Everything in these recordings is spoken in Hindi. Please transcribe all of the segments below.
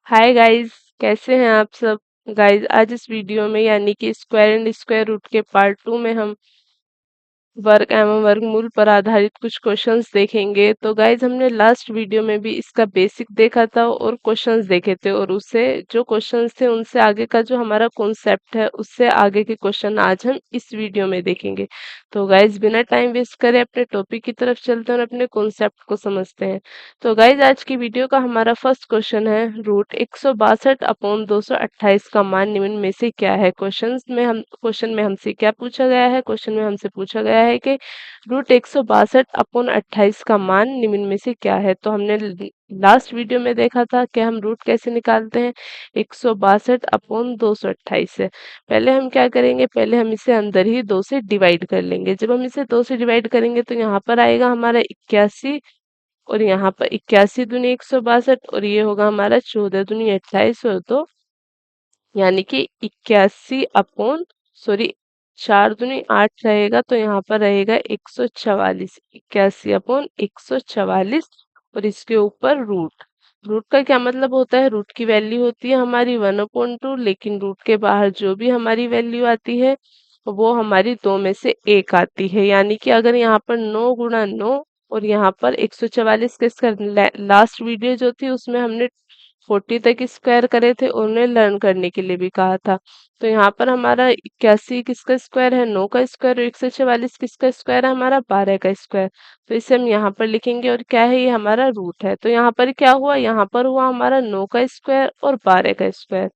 हाय गाइस, कैसे हैं आप सब। गाइस, आज इस वीडियो में यानी कि स्क्वायर एंड स्क्वायर रूट के पार्ट 2 में हम वर्ग एवं वर्गमूल पर आधारित कुछ क्वेश्चंस देखेंगे। तो गाइज, हमने लास्ट वीडियो में भी इसका बेसिक देखा था और क्वेश्चंस देखे थे, और उससे जो क्वेश्चंस थे उनसे आगे का जो हमारा कॉन्सेप्ट है उससे आगे के क्वेश्चन आज हम इस वीडियो में देखेंगे। तो गाइज, बिना टाइम वेस्ट करे अपने टॉपिक की तरफ चलते हैं और अपने कॉन्सेप्ट को समझते हैं। तो गाइज, आज की वीडियो का हमारा फर्स्ट क्वेश्चन है, रूट 162 अपॉन 228 का मान निम्न में से क्या है। क्वेश्चन में हमसे क्या पूछा गया है। क्वेश्चन में हमसे पूछा गया है कि रूट 162 अपॉन 28 का मान निम्न में से क्या है। तो हमने लास्ट वीडियो में देखा था कि हम रूट कैसे निकालते हैं, 162 अपॉन 228 है। पहले हम क्या करेंगे, पहले हम इसे अंदर ही 2 से डिवाइड कर लेंगे। जब हम इसे 2 से डिवाइड करेंगे तो यहाँ पर आएगा हमारा 81, और यहाँ पर 81 दूनी 162, और ये होगा हमारा 14 दूनी 28, और तो यानी कि 81 अपॉन, सॉरी, 4 दूनी 8 रहेगा, तो यहाँ पर रहेगा 144। 81 अपॉन 144, और इसके ऊपर रूट। रूट का क्या मतलब होता है, रूट की वैल्यू होती है हमारी 1/2, लेकिन रूट के बाहर जो भी हमारी वैल्यू आती है वो हमारी 2 में से 1 आती है। यानी कि अगर यहाँ पर 9 गुणा 9 और यहाँ पर 144 के स्क्वायर, लास्ट वीडियो जो थी उसमें हमने 40 तक स्क्वायर करे थे, उन्हें लर्न करने के लिए भी कहा था। तो यहाँ पर हमारा 81 किसका स्क्वायर है, 9 का स्क्वायर, और 144 किसका स्क्वायर है, हमारा 12 का स्क्वायर। तो इसे हम यहाँ पर लिखेंगे, और क्या है, ये हमारा रूट है। तो यहाँ पर क्या हुआ, यहाँ पर हुआ हमारा 9 का स्क्वायर और 12 का स्क्वायर,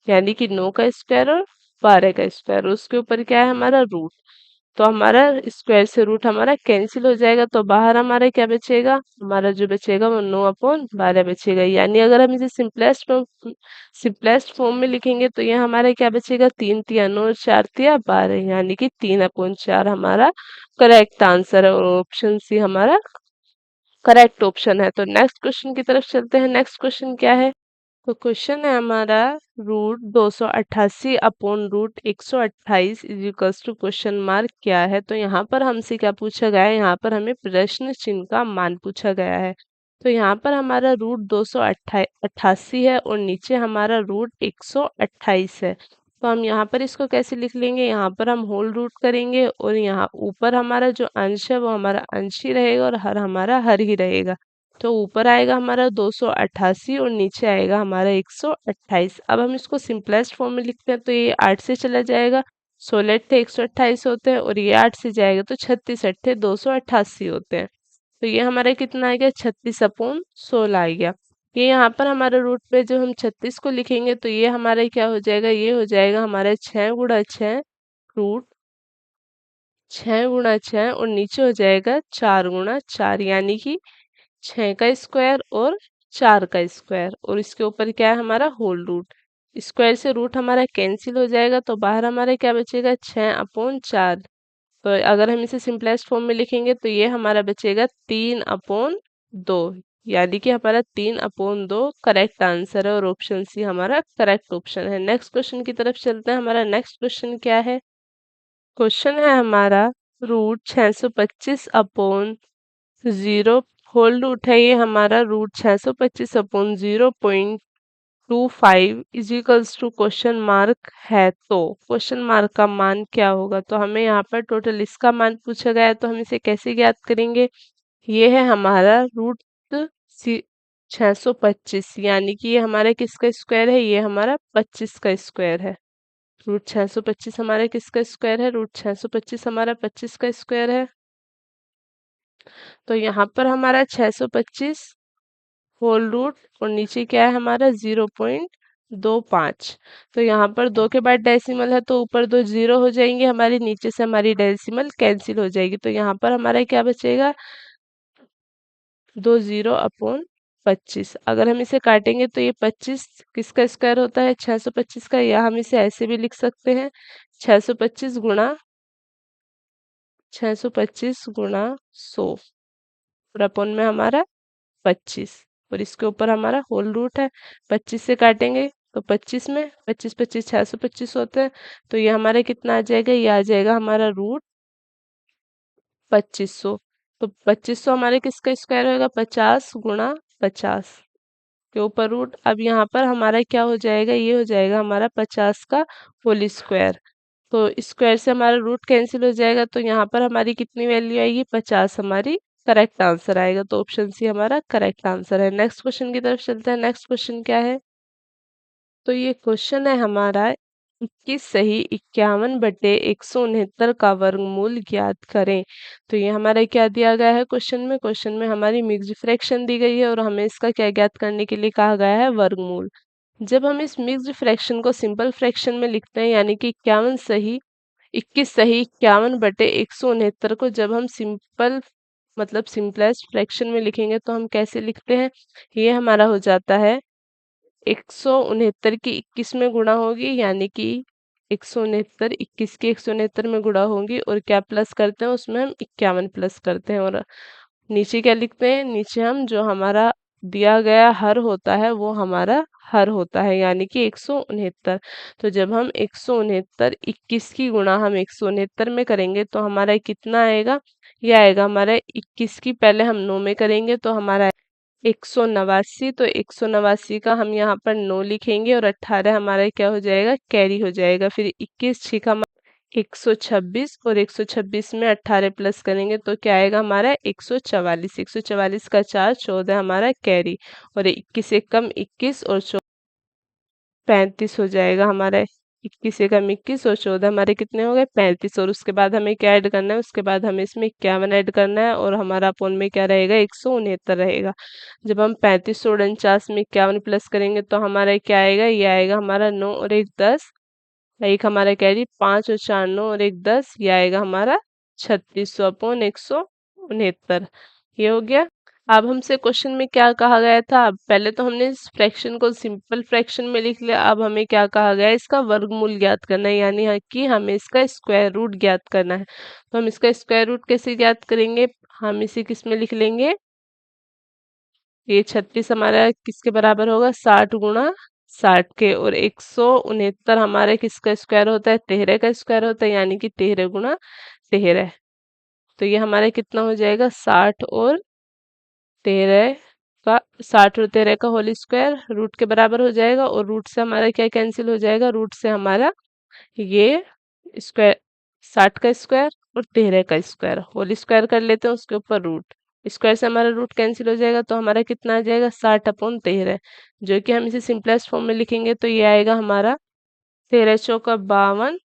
यानी कि 9 का स्क्वायर और 12 का स्क्वायर, उसके ऊपर क्या है, हमारा रूट। तो हमारा स्क्वायर से रूट हमारा कैंसिल हो जाएगा, तो बाहर हमारा क्या बचेगा, हमारा जो बचेगा वो 9/12 बचेगा। यानी अगर हम इसे सिंपलेस्ट फॉर्म में लिखेंगे तो ये हमारा क्या बचेगा, 3 तिया 9 और 4 तिया 12, यानी कि 3/4 हमारा करेक्ट आंसर है, और ऑप्शन सी हमारा करेक्ट ऑप्शन है। तो नेक्स्ट क्वेश्चन की तरफ चलते हैं। नेक्स्ट क्वेश्चन क्या है, तो क्वेश्चन है हमारा, root 288 upon root 128 is equals to question mark क्या है। तो यहाँ पर हमसे क्या पूछा गया है, यहाँ पर हमें प्रश्न चिन्ह का मान पूछा गया है। तो यहाँ पर हमारा रूट 288 है और नीचे हमारा रूट 128 है। तो हम यहाँ पर इसको कैसे लिख लेंगे, यहाँ पर हम होल रूट करेंगे, और यहाँ ऊपर हमारा जो अंश है वो हमारा अंश ही रहेगा और हर हमारा हर ही रहेगा। तो ऊपर आएगा हमारा 288 और नीचे आएगा हमारा 128। अब हम इसको सिंपलेस्ट फॉर्म में लिखते हैं तो ये 8 से चला जाएगा, 16 अट्ठे 128 होते हैं, और ये 8 से जाएगा तो 36 अट्ठे 288 होते हैं। तो ये हमारा कितना आ गया, 36/16 आ गया। ये यहाँ पर हमारा रूट पे जो हम 36 को लिखेंगे तो ये हमारा क्या हो जाएगा, ये हो जाएगा हमारा 6 × 6 रूट 6 × 6, और नीचे हो जाएगा 4 × 4, यानी कि 6 का स्क्वायर और 4 का स्क्वायर, और इसके ऊपर क्या है हमारा होल रूट। स्क्वायर से रूट हमारा कैंसिल हो जाएगा, तो बाहर हमारा क्या बचेगा, 6/4। तो अगर हम इसे सिंपलेस्ट फॉर्म में लिखेंगे तो ये हमारा बचेगा 3/2, यानी कि हमारा 3/2 करेक्ट आंसर है, और ऑप्शन सी हमारा करेक्ट ऑप्शन है। नेक्स्ट क्वेश्चन की तरफ चलते हैं। हमारा नेक्स्ट क्वेश्चन क्या है, क्वेश्चन है हमारा, रूट 625 अपॉन 0 होल रूट है, ये हमारा root 625 upon 0.25 is equals to question mark है। तो क्वेश्चन मार्क का मान क्या होगा, तो हमें यहाँ पर टोटल इसका मान पूछा गया है, तो हम इसे कैसे ज्ञात करेंगे। ये है हमारा रूट 625, यानी कि ये हमारा किसका स्क्वायर है, ये हमारा 25 का स्क्वायर है। रूट 625 हमारा किसका स्क्वायर है, रूट 625 हमारा 25 का स्क्वायर है। तो यहाँ पर हमारा 625 होल रूट, और नीचे क्या है हमारा 0.25। तो यहाँ पर 2 के बाद डेसिमल है तो ऊपर 2 जीरो हो जाएंगे हमारी, नीचे से हमारी डेसिमल कैंसिल हो जाएगी। तो यहाँ पर हमारा क्या बचेगा, 2 0/25। अगर हम इसे काटेंगे तो ये 25 किसका स्क्वायर होता है, 625 का, या हम इसे ऐसे भी लिख सकते हैं, 625 गुणा 100 और अपन में हमारा 25, और इसके ऊपर हमारा होल रूट है। 25 से काटेंगे तो 25 में 25 25 625 होते हैं, तो ये हमारा कितना आ जाएगा, ये आ जाएगा हमारा रूट 2500। तो 2500 हमारे किसका स्क्वायर होगा, 50 × 50, के ऊपर रूट। अब यहाँ पर हमारा क्या हो जाएगा, ये हो जाएगा हमारा 50 का होल स्क्वायर। तो स्क्वायर से हमारा रूट कैंसिल हो जाएगा, तो यहाँ पर हमारी कितनी वैल्यू आएगी, 50 हमारी करेक्ट आंसर आएगा। तो ऑप्शन सी हमारा करेक्ट आंसर है। नेक्स्ट क्वेश्चन की तरफ चलते हैं। नेक्स्ट क्वेश्चन क्या है, तो ये क्वेश्चन है हमारा 21 सही 51 बटे 169 का वर्गमूल ज्ञात करें। तो ये हमारा क्या दिया गया है क्वेश्चन में, क्वेश्चन में हमारी मिक्स्ड फ्रैक्शन दी गई है और हमें इसका क्या ज्ञात करने के लिए कहा गया है, वर्गमूल। जब हम इस मिक्स्ड फ्रैक्शन को सिंपल फ्रैक्शन में लिखते हैं, यानी कि 21 सही 51 बटे 169 को जब हम सिंपल मतलब सिंपलेस्ट फ्रैक्शन में लिखेंगे तो हम कैसे लिखते हैं, ये हमारा हो जाता है 169 की 21 में गुणा होगी, यानी कि 169 21 की 169 में गुणा होंगी और क्या प्लस करते हैं उसमें, हम 51 प्लस करते हैं। और नीचे क्या लिखते हैं, नीचे हम जो हमारा दिया गया हर होता है वो हमारा हर होता है, यानी कि 169। तो जब हम 169 21 की गुणा हम 169 में करेंगे तो हमारा कितना आएगा, ये आएगा हमारा 21 की पहले हम 9 में करेंगे तो हमारा 189। तो 189 का हम यहाँ पर 9 लिखेंगे और 18 हमारा क्या हो जाएगा, कैरी हो जाएगा। फिर 21 छिका 126 और 126 में 18 प्लस करेंगे तो क्या आएगा हमारा 144। 144 का 4 14 हमारा कैरी, और 21 से कम 21 और 35 हो जाएगा हमारा। 21 से कम 21 और 14 हमारे कितने हो गए, 35। और उसके बाद हमें क्या ऐड करना है, उसके बाद हमें इसमें 51 ऐड करना है और हमारा अपोन में क्या रहेगा, 169 रहेगा। जब हम 35 और 49 में 51 प्लस करेंगे तो हमारा क्या आएगा, ये आएगा हमारा 9 और 1 10, एक हमारा कैरी 5 और 4 9 और 1 10, ये आएगा हमारा 3600 अपॉन 169। ये हो गया। अब हमसे क्वेश्चन में क्या कहा गया था, पहले तो हमने इस फ्रैक्शन को सिंपल फ्रैक्शन में लिख लिया, अब हमें क्या कहा गया है, इसका वर्गमूल ज्ञात करना है, यानी है कि हमें इसका स्क्वायर रूट ज्ञात करना है। तो हम इसका स्क्वायर रूट कैसे ज्ञात करेंगे, हम इसे किस में लिख लेंगे, ये 36 हमारा किसके बराबर होगा, 60 गुणा 60 के, और 169 हमारे किसका स्क्वायर होता है, 13 का स्क्वायर होता है, यानी कि 13 गुणा 13। तो ये हमारा कितना हो जाएगा, 60 और 13 का, 60 और 13 का होल स्क्वायर रूट के बराबर हो जाएगा। और रूट से हमारा क्या कैंसिल हो जाएगा, रूट से हमारा ये स्क्वायर 60 का स्क्वायर और 13 का स्क्वायर होल स्क्वायर कर लेते हैं, उसके ऊपर रूट, स्क्वायर से हमारा रूट कैंसिल हो जाएगा तो हमारा कितना आ जाएगा, 60 अपॉन 13, जो कि हम इसे सिंपलेस्ट फॉर्म में लिखेंगे तो ये आएगा हमारा 13 चौका 52,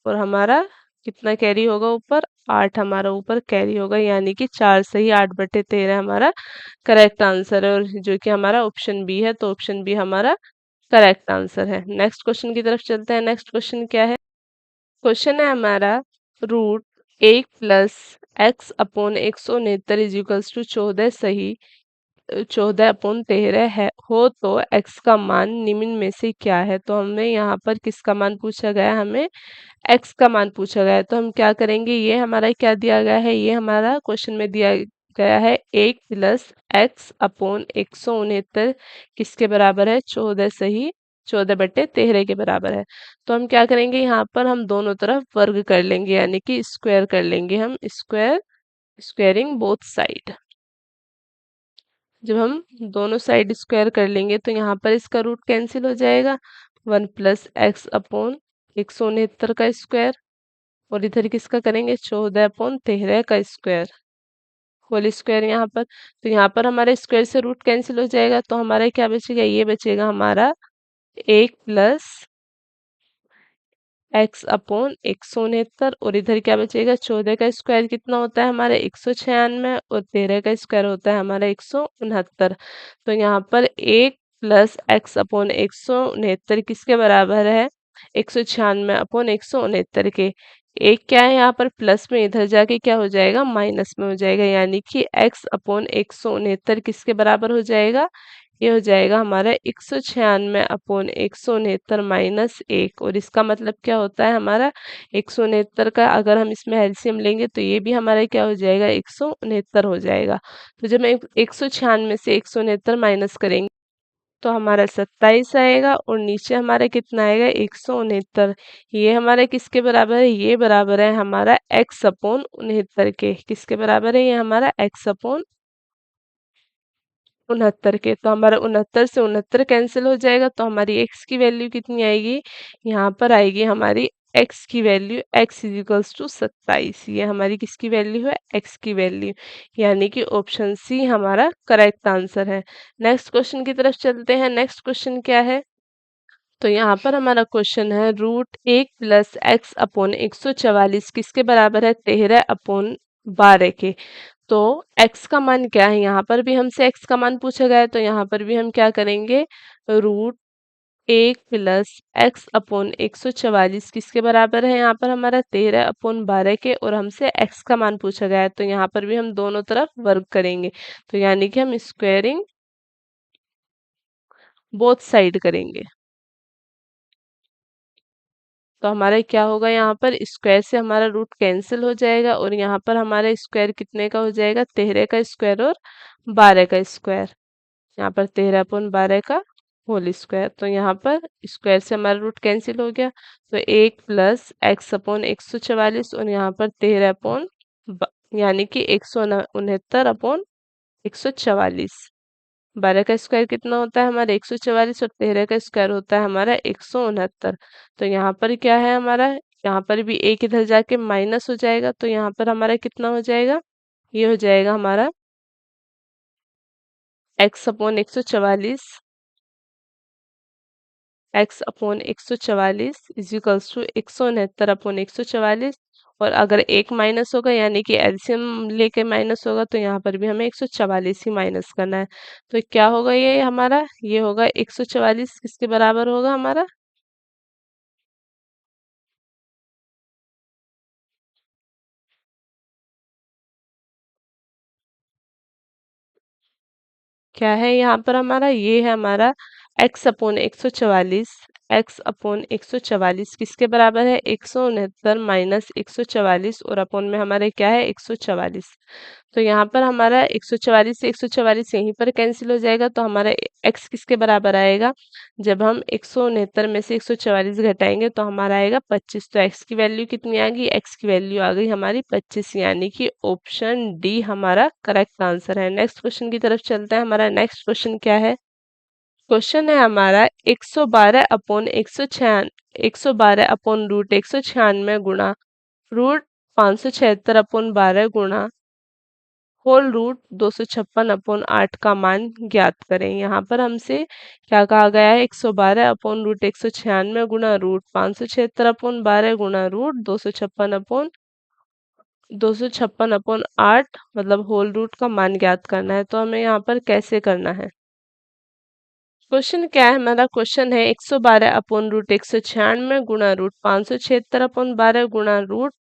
और हमारा कितना कैरी होगा ऊपर, 8 हमारा ऊपर कैरी होगा, यानी कि 4 सही 8 बटे 13 हमारा करेक्ट आंसर है, और जो कि हमारा ऑप्शन बी है। तो ऑप्शन बी हमारा करेक्ट आंसर है। नेक्स्ट क्वेश्चन की तरफ चलते हैं। नेक्स्ट क्वेश्चन क्या है, क्वेश्चन है हमारा root 1 plus x upon 169 is equals to 14 सही 14 अपॉन 13 है हो तो एक्स का मान निम्न में से क्या है। तो हमें यहाँ पर किसका मान पूछा गया है, हमें एक्स का मान पूछा गया है। तो हम क्या करेंगे, ये हमारा क्या दिया गया है, ये हमारा क्वेश्चन में दिया गया है 1 प्लस एक्स अपॉन 169 किसके बराबर है, 14 सही 14 बटे 13 के बराबर है। तो हम क्या करेंगे, यहाँ पर हम दोनों तरफ वर्ग कर लेंगे, यानी कि स्क्वायर कर लेंगे, हम स्क्वायरिंग बोथ साइड। जब हम दोनों साइड स्क्वायर कर लेंगे तो यहाँ पर इसका रूट कैंसिल हो जाएगा, 1 प्लस एक्स अपॉन 169 का स्क्वायर, और इधर किसका करेंगे, 14 अपॉन 13 का स्क्वायर होल स्क्वायर यहाँ पर। तो यहाँ पर हमारे स्क्वायर से रूट कैंसिल हो जाएगा तो हमारा क्या बचेगा, ये बचेगा हमारा 1 प्लस एक्स अपॉन 169, और इधर क्या बचेगा, 14 का स्क्वायर कितना होता है हमारा 196, और 13 का स्क्वायर होता है हमारा 169। तो यहाँ पर 1 प्लस एक्स अपॉन 169 किसके बराबर है, 196 अपॉन 169 के। एक क्या है यहाँ पर प्लस में, इधर जाके क्या हो जाएगा, माइनस में हो जाएगा, यानी कि x अपॉन 169 किसके बराबर हो जाएगा, ये हो जाएगा हमारा 196 अपॉन 169 माइनस 1। और इसका मतलब क्या होता है हमारा 169 का, अगर हम इसमें एलसीएम लेंगे तो ये भी हमारा क्या हो जाएगा, 169 हो जाएगा। तो जब हम 196 से 169 माइनस करेंगे तो हमारा 27 आएगा, और नीचे हमारा कितना आएगा, 169। ये हमारा किसके बराबर है, ये बराबर है हमारा x अपॉन 69 के, किसके बराबर है, ये हमारा x अपॉन 69 के, तो हमारा 69 से 69 कैंसिल हो जाएगा, तो हमारी x की वैल्यू कितनी आएगी, यहाँ पर आएगी हमारी x की value x is equals to 27। ये हमारी किसकी वैल्यू है, x की वैल्यू, यानी कि ऑप्शन सी हमारा करेक्ट आंसर है। नेक्स्ट क्वेश्चन की तरफ चलते हैं। नेक्स्ट क्वेश्चन क्या है, तो यहाँ पर हमारा क्वेश्चन है रूट 1 प्लस एक्स अपॉन 144 किसके बराबर है, 13 अपॉन 12 के। तो x का मान क्या है, यहाँ पर भी हमसे x का मान पूछा गया है, तो यहाँ पर भी हम क्या करेंगे, रूट 1 प्लस एक्स अपॉन 144 किसके बराबर है, यहाँ पर हमारा 13 अपॉन 12 के, और हमसे x का मान पूछा गया है, तो यहाँ पर भी हम दोनों तरफ वर्क करेंगे, तो यानी कि हम स्क्वायरिंग बोथ साइड करेंगे। तो हमारा क्या होगा, यहाँ पर स्क्वायर से हमारा रूट कैंसिल हो जाएगा, और यहाँ पर हमारा स्क्वायर कितने का हो जाएगा, 13 का स्क्वायर और 12 का स्क्वायर। यहाँ पर 13 अपॉन 12 का होल स्क्वायर, तो यहाँ पर स्क्वायर से हमारा रूट कैंसिल हो गया, तो 1 प्लस एक्स अपॉन 144, और यहाँ पर 13 अपॉन यानी कि 169 अपॉन 144। 12 का स्क्वायर कितना होता है हमारा 144, और 13 का स्क्वायर होता है हमारा 169। तो यहाँ पर क्या है हमारा, यहाँ पर भी एक इधर जाके माइनस हो जाएगा, तो यहाँ पर हमारा कितना हो जाएगा, ये हो जाएगा हमारा x upon 144, x upon 144 is equals to 169 upon 144, और अगर एक माइनस होगा यानी कि एलसीएम लेके माइनस होगा, तो यहाँ पर भी हमें 144 ही माइनस करना है। तो क्या होगा ये हमारा, ये होगा 144 किसके बराबर होगा हमारा, क्या है यहाँ पर हमारा, ये है हमारा x अपॉन 144, x अपॉन 144 किसके बराबर है, 169 माइनस 144, और अपॉन में हमारे क्या है 144। तो यहाँ पर हमारा 144 से 144 यहीं पर कैंसिल हो जाएगा, तो हमारा x किसके बराबर आएगा, जब हम 169 में से 144 घटाएंगे तो हमारा आएगा 25। तो x की वैल्यू कितनी आ गई, x की वैल्यू आ गई हमारी 25, यानी कि ऑप्शन डी हमारा करेक्ट आंसर है। नेक्स्ट क्वेश्चन की तरफ चलते हैं। हमारा नेक्स्ट क्वेश्चन क्या है, क्वेश्चन है हमारा 112 अपॉन 112 अपॉन रूट 196 गुणा रूट 576 अपॉन 12 गुणा होल रूट 256 अपॉन 8 का मान ज्ञात करें। यहाँ पर हमसे क्या कहा गया है, 112 अपॉन रूट 196 गुणा रूट 576 अपॉन 12 गुणा रूट 256 अपॉन 8 मतलब होल रूट का मान ज्ञात करना है। तो हमें यहाँ पर कैसे करना है, क्वेश्चन क्या है हमारा, क्वेश्चन है 112 अपॉन रूट 196 गुणा रूट 576 अपॉन 12 गुणा रूट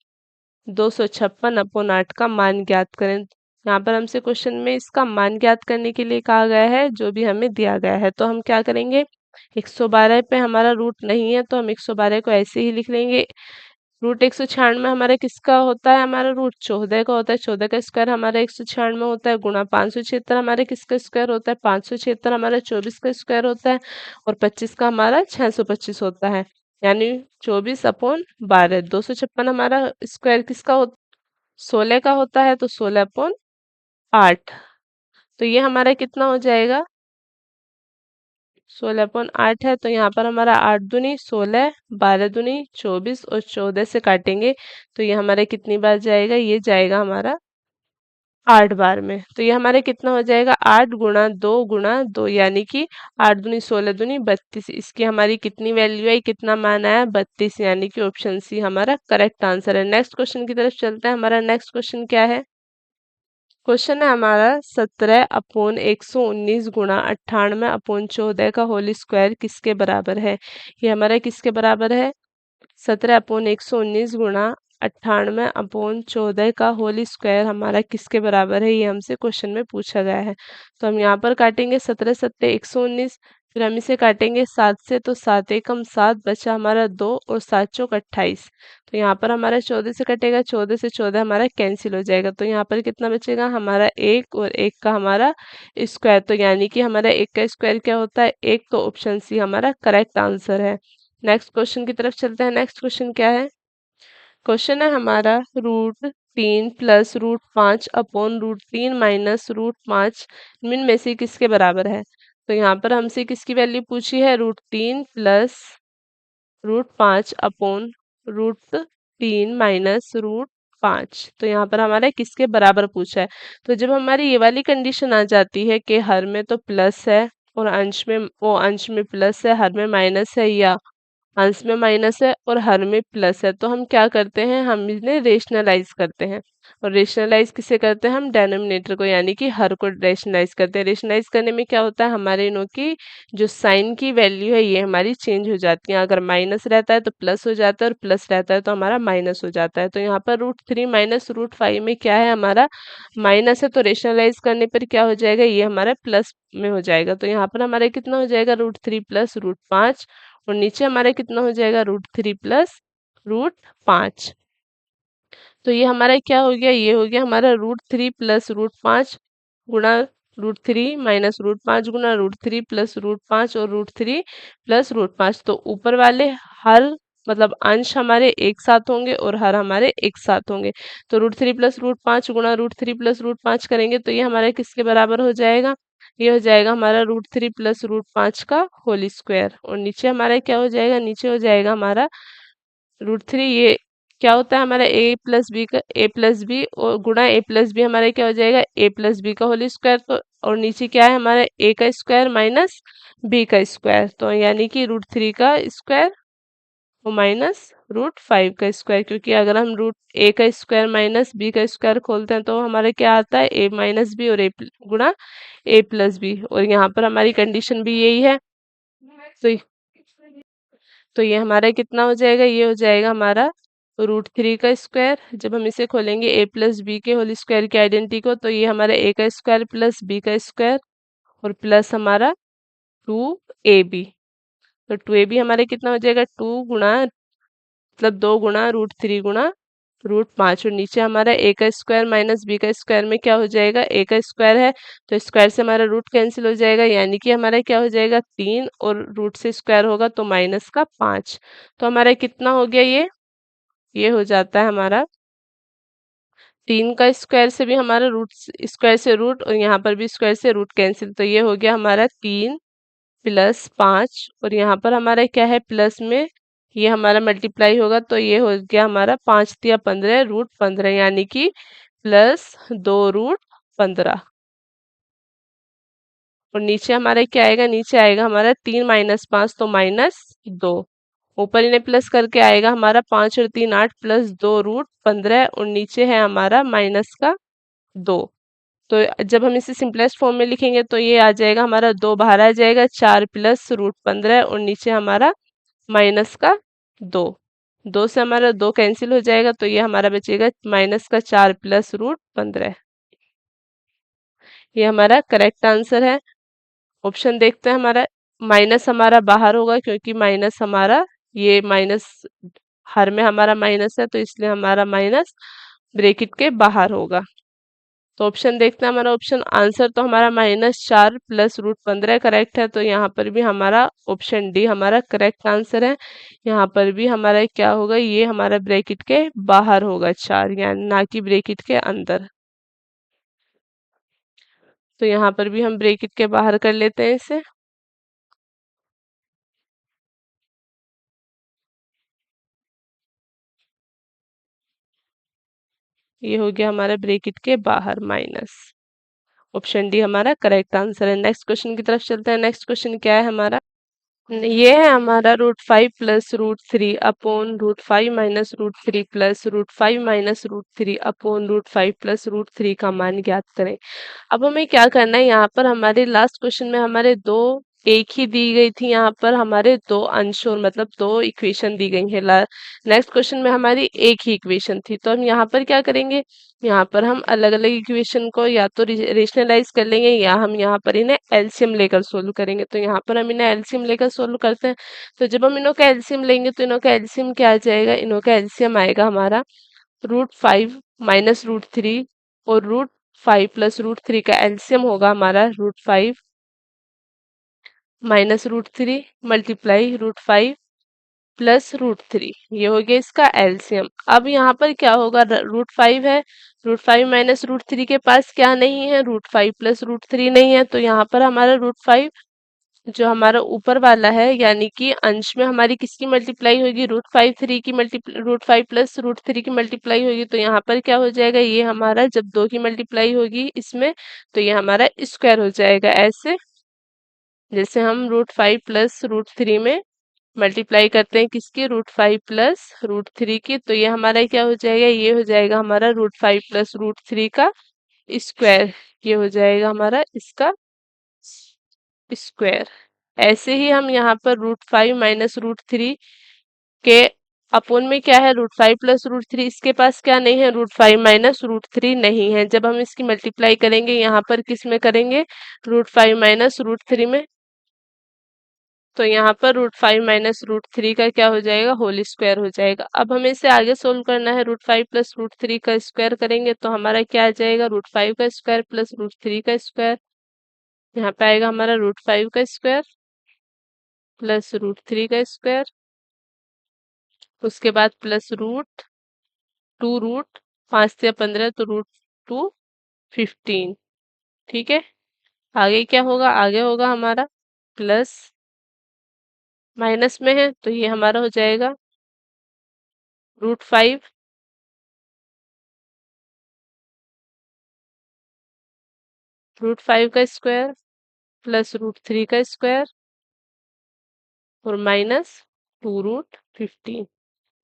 256 अपॉन 8 का मान ज्ञात करें। यहाँ पर हमसे क्वेश्चन में इसका मान ज्ञात करने के लिए कहा गया है जो भी हमें दिया गया है, तो हम क्या करेंगे, 112 पे हमारा रूट नहीं है तो हम 112 को ऐसे ही लिख लेंगे। रूट 196 हमारा किसका होता है, हमारा रूट 14 का होता है, 14 का स्क्वायर हमारा 196 होता है, गुणा 576 हमारे किसका स्क्वायर होता है, 576 हमारा 24 का स्क्वायर होता है, और 25 का हमारा 625 होता है, यानी 24 अपॉन 12। 256 हमारा स्क्वायर किसका होता, 16 का होता है, तो 16 अपॉन 8। तो ये हमारा कितना हो जाएगा, 16/8 है, तो यहाँ पर हमारा 8 दूनी 16, 12 दूनी 24, और 14 से काटेंगे तो ये हमारा कितनी बार जाएगा, ये जाएगा हमारा 8 बार में। तो ये हमारा कितना हो जाएगा, 8 गुणा 2 यानी कि 8 दूनी 16 दूनी 32। इसकी हमारी कितनी वैल्यू आई, कितना मान आया, 32, यानी कि ऑप्शन सी हमारा करेक्ट आंसर है। नेक्स्ट क्वेश्चन की तरफ चलते हैं। हमारा नेक्स्ट क्वेश्चन क्या है, क्वेश्चन है हमारा 17 अपॉन 119 गुणा 98 अपॉन 14 का होल स्क्वायर किसके बराबर है। ये हमारा किसके बराबर है, 17 अपॉन 119 गुणा 98 अपॉन 14 का होल स्क्वायर हमारा किसके बराबर है, ये हमसे क्वेश्चन में पूछा गया है। तो हम यहाँ पर काटेंगे 17 सत्ते 119, फिर हम इसे काटेंगे 7 से, तो 7 एकम 7 बचा हमारा 2, और 7 चौक 28। तो यहाँ पर हमारा 14 से कटेगा, 14 से 14 हमारा कैंसिल हो जाएगा, तो यहाँ पर कितना बचेगा हमारा 1, और 1 का हमारा स्क्वायर, तो यानी कि हमारा 1 का स्क्वायर क्या होता है 1, तो ऑप्शन सी हमारा करेक्ट आंसर है। नेक्स्ट क्वेश्चन की तरफ चलते हैं। नेक्स्ट क्वेश्चन क्या है, क्वेश्चन है हमारा √3 + √5 / -√5 में से किसके बराबर है। तो यहाँ पर हमसे किसकी वैल्यू पूछी है, √3 + √5 / -√5। तो यहाँ पर हमारा किसके बराबर पूछा है। तो जब हमारी ये वाली कंडीशन आ जाती है कि हर में तो प्लस है और अंश में प्लस है, हर में माइनस है, या अंश में माइनस है और हर में प्लस है, तो हम क्या करते हैं, हम इन्हें रेशनलाइज करते हैं। और रेशनलाइज किसे करते हैं, हम डेनोमिनेटर को यानी कि हर को रेशनलाइज करते हैं। रेशनलाइज करने में क्या होता है, हमारे इनों की जो साइन की वैल्यू है ये हमारी चेंज हो जाती है। अगर माइनस रहता है तो प्लस हो जाता है और प्लस रहता है तो हमारा माइनस हो जाता है। तो यहाँ पर √3 - √5 में क्या है, हमारा माइनस है, तो रेशनलाइज करने पर क्या हो जाएगा, ये हमारा प्लस में हो जाएगा। तो यहाँ पर हमारा कितना हो जाएगा, √3 + √5, और नीचे हमारा कितना हो जाएगा, √3 + √5। तो ये हमारा क्या हो गया, ये हो गया हमारा √3 + √5 गुणा √3 - √5 गुणा √3 + √5 और √3 + √5। तो ऊपर वाले हर मतलब अंश हमारे एक साथ होंगे और हर हमारे एक साथ होंगे। तो √3 + √5 गुणा √3 + √5 करेंगे तो ये हमारे किसके बराबर हो जाएगा, ये हो जाएगा हमारा √3 + √5 का होल स्क्वायर। और नीचे हमारा क्या हो जाएगा, नीचे हो जाएगा हमारा √3, ये क्या होता है हमारा a+b और गुणा a+b हमारा क्या हो जाएगा, a+b का होल स्क्वायर। तो और नीचे क्या है हमारा a का स्क्वायर माइनस b का स्क्वायर, तो यानी कि √3 का स्क्वायर और माइनस √5 का स्क्वायर, क्योंकि अगर हम √a का स्क्वायर माइनस b का स्क्वायर खोलते हैं तो हमारा क्या आता है, a - b और गुणा a+b, और यहाँ पर हमारी कंडीशन भी यही है। तो तो ये हमारा कितना हो जाएगा, ये हो जाएगा हमारा √3 का स्क्वायर। जब हम इसे खोलेंगे a+b के होल स्क्वायर की आइडेंटिटी को, तो ये हमारा a का स्क्वायर प्लस b का स्क्वायर और प्लस हमारा 2ab। तो 2ab हमारे कितना हो जाएगा, 2 गुणा मतलब 2 गुणा √3 गुणा √5, और नीचे हमारा a का स्क्वायर माइनस b का स्क्वायर में क्या हो जाएगा, a का स्क्वायर है तो स्क्वायर से हमारा रूट कैंसिल हो जाएगा, यानी कि हमारा क्या हो जाएगा 3, और रूट से स्क्वायर होगा तो माइनस का 5। तो हमारा कितना हो गया, ये हो जाता है हमारा 3 का स्क्वायर से भी हमारा रूट, स्क्वायर से रूट, और यहाँ पर भी स्क्वायर से रूट कैंसिल, तो ये हो गया हमारा 3 + 5, और यहाँ पर हमारा क्या है प्लस में ये हमारा मल्टीप्लाई होगा, तो ये हो गया हमारा 5 × 15 √15, यानी कि +2 √15। और नीचे हमारा क्या आएगा, नीचे आएगा हमारा 3 - 5 तो -2, ऊपर इन्हें प्लस करके आएगा हमारा 5 और 3 8 +2 √15, और नीचे है हमारा माइनस का 2। तो जब हम इसे सिंपलेस्ट फॉर्म में लिखेंगे तो ये आ जाएगा हमारा 2 बाहर आ जाएगा, 4 + √15 और नीचे हमारा माइनस का 2। 2 से हमारा 2 कैंसिल हो जाएगा, तो ये हमारा बचेगा माइनस का 4 + √15। ये हमारा करेक्ट आंसर है। ऑप्शन देखते हैं हमारा, माइनस हमारा बाहर होगा क्योंकि माइनस हमारा ये माइनस हर में हमारा माइनस है, तो इसलिए हमारा माइनस ब्रैकेट के बाहर होगा। तो ऑप्शन देखते हैं हमारा, ऑप्शन आंसर तो हमारा -4 + √15 करेक्ट है, तो यहाँ पर भी हमारा ऑप्शन डी हमारा करेक्ट आंसर है। यहाँ पर भी हमारा क्या होगा, ये हमारा ब्रैकेट के बाहर होगा 4, यानी ना कि ब्रैकेट के अंदर। तो यहाँ पर भी हम ब्रैकेट के बाहर कर लेते हैं इसे। ये हो गया हमारा ब्रैकेट के बाहर माइनस। ऑप्शन डी हमारा करेक्ट आंसर है। नेक्स्ट क्वेश्चन की तरफ चलते हैं। नेक्स्ट क्वेश्चन क्या है हमारा, ये है हमारा √5 + √3 अपॉन √5 - √3 प्लस √5 - √3 अपॉन √5 + √3 का मान ज्ञात करें। अब हमें क्या करना है, यहाँ पर हमारे लास्ट क्वेश्चन में हमारे दो एक ही दी गई थी, यहाँ पर हमारे दो अंश और मतलब दो इक्वेशन दी गई है। नेक्स्ट क्वेश्चन में हमारी एक ही इक्वेशन थी, तो हम यहाँ पर क्या करेंगे, यहाँ पर हम अलग अलग इक्वेशन को या तो रेशनलाइज कर लेंगे या हम यहाँ पर इन्हें एलसीएम लेकर सोल्व करेंगे। तो यहाँ पर हम इन्हें एलसीएम लेकर सोल्व करते हैं। तो जब हम इनों का एलसीएम लेंगे तो इनों का एलसीएम क्या आ जाएगा, इनों का एलसीएम आएगा हमारा √5 - √3 और √5 + √3 का एलसीएम होगा हमारा √5 - √3 मल्टीप्लाई √5 +√3, ये हो गया इसका एलसीएम। अब यहाँ पर क्या होगा, √5 है, √5 माइनस √3 के पास क्या नहीं है, √5 प्लस √3 नहीं है, तो यहाँ पर हमारा √5 जो हमारा ऊपर वाला है यानी कि अंश में हमारी किसकी मल्टीप्लाई होगी, √5 3 की √5 प्लस √3 की मल्टीप्लाई होगी, तो यहाँ पर क्या हो जाएगा, ये हमारा जब 2 की मल्टीप्लाई होगी इसमें तो ये हमारा स्क्वायर हो जाएगा। ऐसे जैसे हम √5 प्लस √3 में मल्टीप्लाई करते हैं किसकी, √5 प्लस √3 की, तो ये हमारा क्या हो जाएगा, ये हो जाएगा हमारा √5 प्लस √3 का स्क्वायर, ये हो जाएगा हमारा इसका स्क्वायर। ऐसे ही हम यहाँ पर √5 माइनस √3 के अपोन में क्या है, √5 प्लस √3, इसके पास क्या नहीं है, √5 माइनस √3 नहीं है। जब हम इसकी मल्टीप्लाई करेंगे यहाँ पर किस में करेंगे, √5 माइनस √3 में, तो यहाँ पर √5 माइनस √3 का क्या हो जाएगा, होल स्क्वायर हो जाएगा। अब हमें इसे आगे सोल्व करना है, √5 प्लस √3 का स्क्वायर करेंगे तो हमारा क्या आ जाएगा, √5 का स्क्वायर प्लस √3 का स्क्वायर, यहाँ पे आएगा हमारा √5 का स्क्वायर प्लस √3 का स्क्वायर, उसके बाद प्लस √5 से 15 तो √2 15। ठीक है, आगे क्या होगा, आगे होगा हमारा प्लस, माइनस में है तो ये हमारा हो जाएगा √5 √5 का स्क्वायर प्लस √3 का स्क्वायर और माइनस 2√15।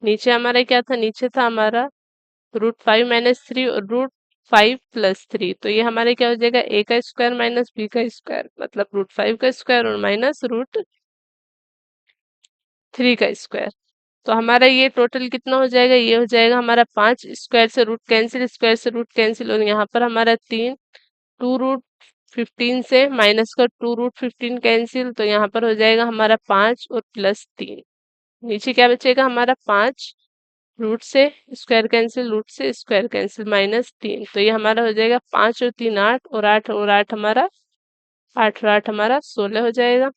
नीचे हमारा क्या था, नीचे था हमारा √5 माइनस 3 और √5 प्लस 3, तो ये हमारे क्या हो जाएगा, a का स्क्वायर माइनस b का स्क्वायर, मतलब √5 का स्क्वायर और माइनस √3 का स्क्वायर। तो हमारा ये टोटल कितना हो जाएगा, ये हो जाएगा हमारा 5, स्क्वायर से रूट कैंसिल, स्क्वायर से रूट कैंसिल, और यहाँ पर हमारा 3, 2√15 से माइनस का 2√15 कैंसिल, तो यहाँ पर हो जाएगा हमारा 5 और प्लस 3। नीचे क्या बचेगा हमारा 5, रूट से स्क्वायर कैंसिल, रूट से स्क्वायर कैंसिल, -3, तो ये हमारा हो जाएगा 5 और 3 8 और 8 और 8 हमारा 8 और 8 हमारा 16 हो जाएगा,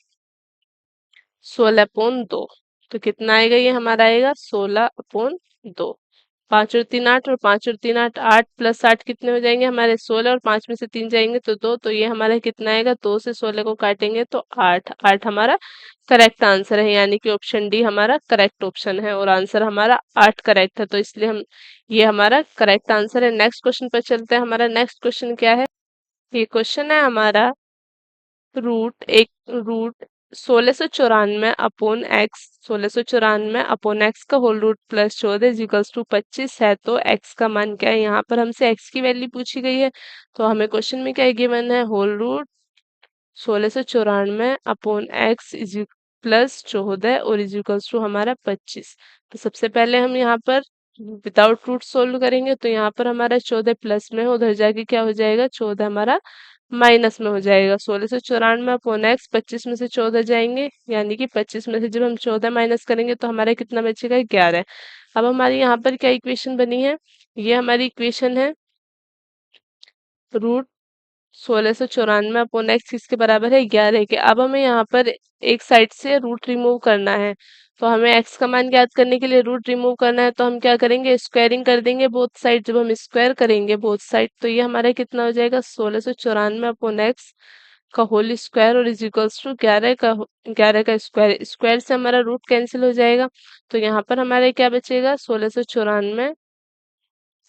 16/2। तो कितना आएगा, ये हमारा आएगा 16/2। 5 और 3 8 और 5 और 3 8, 8 प्लस 8 कितने हो जाएंगे हमारे 16, और 5 में से 3 जाएंगे तो 2, तो ये हमारा कितना आएगा, 2 से 16 को काटेंगे तो 8, 8 हमारा करेक्ट आंसर है, यानी कि ऑप्शन डी हमारा करेक्ट ऑप्शन है और आंसर हमारा 8 करेक्ट है, तो इसलिए हम ये हमारा करेक्ट आंसर है। नेक्स्ट क्वेश्चन पर चलते हैं। हमारा नेक्स्ट क्वेश्चन क्या है, ये क्वेश्चन है हमारा root 1694 upon x, 1694 upon x का whole root plus 14 equals to 25 है, तो एक्स का मान क्या है, यहाँ पर हमसे एक्स की वैल्यू पूछी गई है, तो हमें क्वेश्चन में क्या गिवन है, whole root 1694 upon x is plus 14 और इज इक्वल्स टू हमारा 25। तो सबसे पहले हम यहाँ पर विदाउट रूट सोल्व करेंगे, तो यहाँ पर हमारा 14 प्लस में है, उधर जाके क्या हो जाएगा, 14 हमारा माइनस में हो जाएगा। 1694 अपॉन एक्स, 25 में से 14 जाएंगे, यानी कि 25 में से जब हम 14 माइनस करेंगे तो हमारा कितना बचेगा, 11। अब हमारी यहाँ पर क्या इक्वेशन बनी है, ये हमारी इक्वेशन है रूट 1694 अपॉन एक्स किसके बराबर है, 11 के। अब हमें यहाँ पर एक साइड से रूट रिमूव करना है, तो हमें एक्स का मान ज्ञात करने के लिए रूट रिमूव करना है, तो हम क्या करेंगे, स्क्वायरिंग कर देंगे बोथ साइड। जब हम स्क्वायर करेंगे बोथ साइड तो ये हमारा कितना हो जाएगा, 1694 अपॉन एक्स का होल स्क्वायर और इज इक्वल्स टू 11 का स्क्वायर, स्क्वायर से हमारा रूट कैंसिल हो जाएगा, तो यहाँ पर हमारा क्या बचेगा, 1694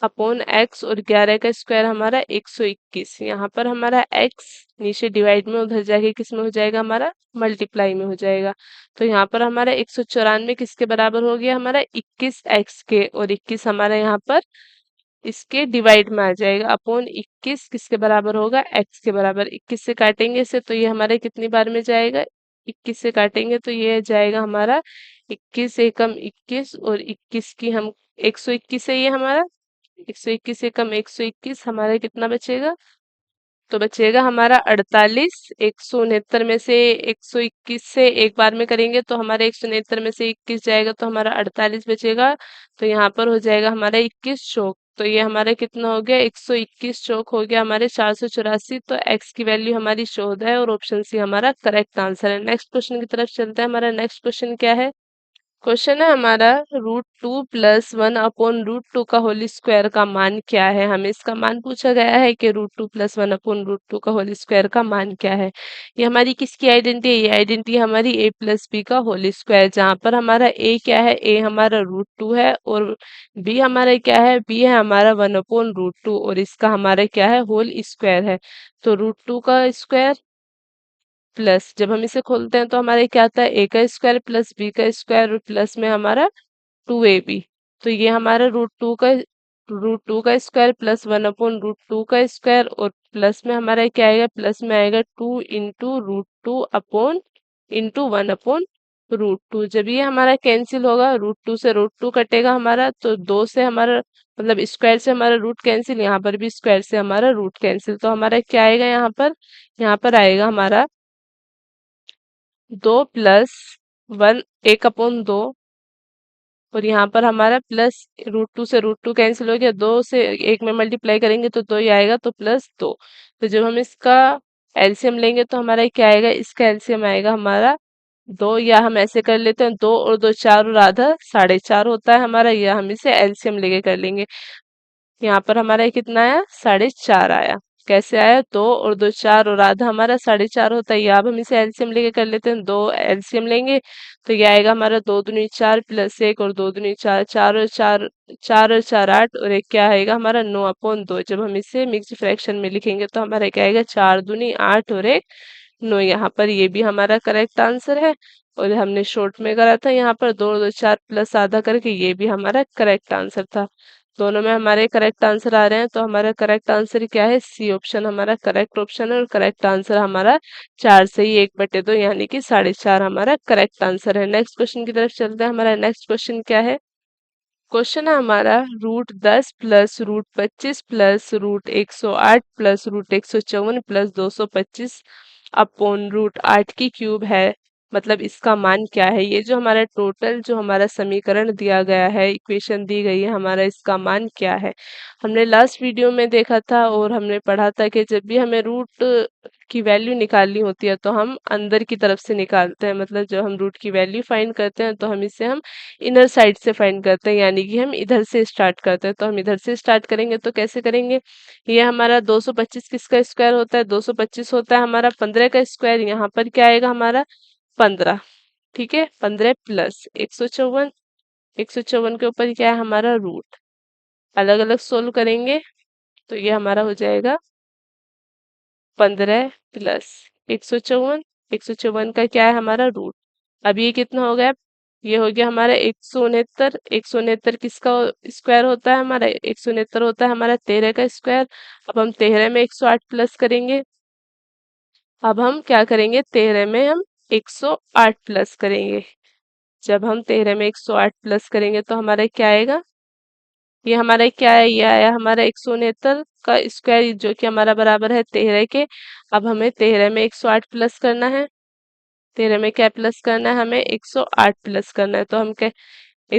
अपॉन एक्स और 11 का स्क्वायर हमारा 121। यहाँ पर हमारा एक्स नीचे डिवाइड में, उधर जाके किस में हो जाएगा, हमारा मल्टीप्लाई में हो जाएगा, तो यहाँ पर हमारा 194 किसके बराबर हो गया, हमारा 21 एक्स के, और 21 हमारा यहाँ पर इसके डिवाइड में आ जाएगा, अपॉन 21 किसके बराबर होगा, एक्स के बराबर। 21 से काटेंगे इसे तो ये हमारे कितनी बार में जाएगा, 21 से काटेंगे तो ये जाएगा हमारा 21 एकम 21, और 21 की हम 121 है ये हमारा, 121 से कम 121 हमारा कितना बचेगा, तो बचेगा हमारा 48। 169 में से 121 से एक बार में करेंगे तो हमारा 169 में से 21 जाएगा तो हमारा 48 बचेगा, तो यहाँ पर हो जाएगा हमारा 21 चौक, तो ये हमारा कितना हो गया, 121 चौक हो गया हमारे 484। तो एक्स की वैल्यू हमारी 14 है और ऑप्शन सी हमारा करेक्ट आंसर है। नेक्स्ट क्वेश्चन की तरफ चलते हैं। हमारा नेक्स्ट क्वेश्चन क्या है, क्वेश्चन है हमारा √2 + 1/√2 का होल स्क्वायर का मान क्या है। हमें इसका मान पूछा गया है कि √2 + 1/√2 का होल स्क्वायर का मान क्या है। ये हमारी किसकी आइडेंटिटी है? ये आइडेंटिटी हमारी a+b का होल स्क्वायर, जहाँ पर हमारा a क्या है? a हमारा √2 है, और b हमारा क्या है? b है हमारा 1/√2, और इसका हमारा क्या है? होल स्क्वायर है। तो √2 का स्क्वायर प्लस, जब हम इसे खोलते हैं तो हमारे क्या आता है? a का स्क्वायर प्लस b का स्क्वायर, और प्लस में हमारा 2ab। तो ये हमारा √2 का स्क्वायर प्लस 1/√2 का स्क्वायर, और प्लस में हमारा क्या आएगा? प्लस में आएगा 2 इंटू √2 अपॉन इंटू 1/√2। जब ये हमारा कैंसिल होगा, √2 से √2 कटेगा हमारा, तो 2 से हमारा मतलब स्क्वायर से हमारा रूट कैंसिल, यहाँ पर भी स्क्वायर से हमारा रूट कैंसिल, तो हमारा क्या आएगा यहाँ पर? यहाँ पर आएगा हमारा 2 प्लस 1 1/2, और यहाँ पर हमारा प्लस √2 से √2 कैंसिल हो गया, 2 से 1 में मल्टीप्लाई करेंगे तो 2 ही आएगा, तो +2। तो जब हम इसका एलसीएम लेंगे तो हमारा क्या आएगा? इसका एलसीएम आएगा हमारा 2, या हम ऐसे कर लेते हैं 2 और 2 4 और आधा 4.5 होता है हमारा, या हम इसे एलसीएम लेके कर लेंगे। यहाँ पर हमारा कितना आया? 4.5 आया। कैसे आया? 2 और 2 4 और आधा हमारा 4.5 होता है। या अब हम इसे एलसीएम लेके कर लेते हैं, 2 एलसीएम लेंगे तो ये आएगा हमारा 2 दूनी 4 प्लस 1 और 2 दूनी 4, 4 और 4, 4 और 4 8, और एक क्या आएगा हमारा? 9/2। जब हम इसे मिक्स फ्रैक्शन में लिखेंगे तो हमारा क्या आएगा? 4 दूनी 8 और एक 9। यहाँ पर ये भी हमारा करेक्ट आंसर है, और हमने शॉर्ट में करा था यहाँ पर 2 और 2 4 प्लस आधा करके, ये भी हमारा करेक्ट आंसर था। दोनों में हमारे करेक्ट आंसर आ रहे हैं, तो हमारा करेक्ट आंसर क्या है? सी ऑप्शन हमारा करेक्ट ऑप्शन है, और करेक्ट आंसर हमारा 4 से ही 1/2 यानी कि 4.5 हमारा करेक्ट आंसर है। नेक्स्ट क्वेश्चन की तरफ चलते हैं। हमारा नेक्स्ट क्वेश्चन क्या है? क्वेश्चन है हमारा √10 plus √25 plus √108 plus √154 plus 225 upon √8 की क्यूब है, मतलब इसका मान क्या है? ये जो हमारा टोटल जो हमारा समीकरण दिया गया है, इक्वेशन दी गई है, हमारा इसका मान क्या है? हमने लास्ट वीडियो में देखा था और हमने पढ़ा था कि जब भी हमें रूट की वैल्यू निकालनी होती है तो हम अंदर की तरफ से निकालते हैं, मतलब जब हम रूट की वैल्यू फाइंड करते हैं तो हम इसे हम इनर साइड से फाइंड करते हैं, यानी कि हम इधर से स्टार्ट करते हैं। तो हम इधर से स्टार्ट करेंगे तो कैसे करेंगे? ये हमारा 225 किसका स्क्वायर होता है? 225 होता है हमारा 15 का स्क्वायर। यहाँ पर क्या आएगा हमारा? 15। ठीक है, 15 प्लस 154, 154 के ऊपर क्या है हमारा? रूट। अलग अलग सोल्व करेंगे तो ये हमारा हो जाएगा 15 प्लस 154, 154 का क्या है हमारा? रूट। अब ये कितना हो गया? ये हो गया हमारा 169। 169 किसका स्क्वायर होता है हमारा? 169 होता है हमारा 13 का स्क्वायर। अब हम 13 में 108 प्लस करेंगे। अब हम क्या करेंगे? 13 में हम 108 प्लस करेंगे। जब हम 13 में 108 प्लस करेंगे तो हमारा क्या आएगा? ये हमारा क्या है? ये आया हमारा 169 का स्क्वायर, जो कि हमारा बराबर है 13 के। अब हमें 13 में 108 प्लस करना है। 13 में क्या प्लस करना है? हमें 108 प्लस करना है। तो हम क्या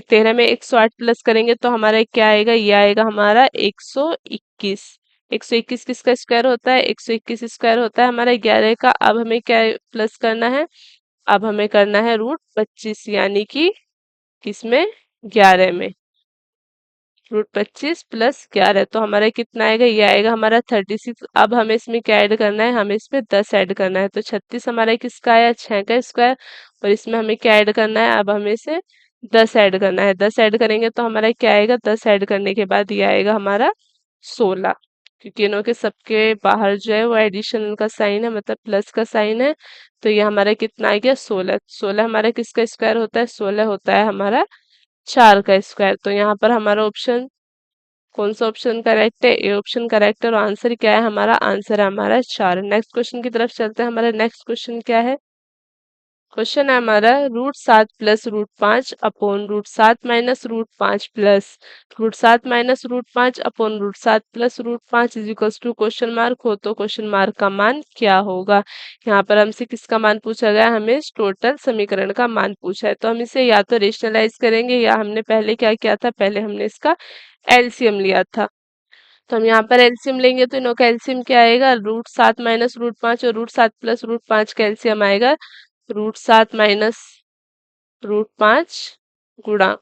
13 में 108 प्लस करेंगे तो हमारा क्या आएगा? ये आएगा हमारा 121। 121 किसका स्क्वायर होता है? 121 स्क्वायर होता है हमारा 11 का। अब हमें क्या प्लस करना है? अब हमें करना है √25, यानी कि किसमें? 11 में। √25 प्लस 11, तो हमारा कितना आएगा? ये आएगा हमारा 36। अब हमें इसमें क्या ऐड करना है? हमें इसमें 10 ऐड करना है। तो 36 हमारा किसका आया? 6 का स्क्वायर, और इसमें हमें क्या ऐड करना है? अब हमें इसे 10 ऐड करना है। 10 ऐड करेंगे तो हमारा क्या आएगा? 10 ऐड करने के बाद ये आएगा हमारा 16, क्योंकि इनों के सबके बाहर जो है वो एडिशन का साइन है, मतलब प्लस का साइन है। तो ये हमारा कितना आ गया? 16। 16 हमारा किसका स्क्वायर होता है? 16 होता है हमारा 4 का स्क्वायर। तो यहाँ पर हमारा ऑप्शन, कौन सा ऑप्शन करेक्ट है? ए ऑप्शन करेक्ट है, और आंसर क्या है हमारा? आंसर है हमारा 4। नेक्स्ट क्वेश्चन की तरफ चलते हैं। हमारा नेक्स्ट क्वेश्चन क्या है? क्वेश्चन है हमारा √7 plus √5 upon √7 minus √5 plus √7 minus √5 upon √7 plus √5 is equals to question mark हो, तो क्वेश्चन मार्क का मान क्या होगा? यहाँ पर हमसे किसका मान पूछा गया? हमें इस टोटल समीकरण का मान पूछा है। तो हम इसे या तो रेशनलाइज करेंगे, या हमने पहले क्या किया था? पहले हमने इसका एलसीएम लिया था। तो हम यहाँ पर एलसीएम लेंगे तो इनों का एलसीएम क्या आएगा? √7 माइनस √5 और √7 प्लस √5 का एलसीएम आएगा √7 माइनस √5 गुणा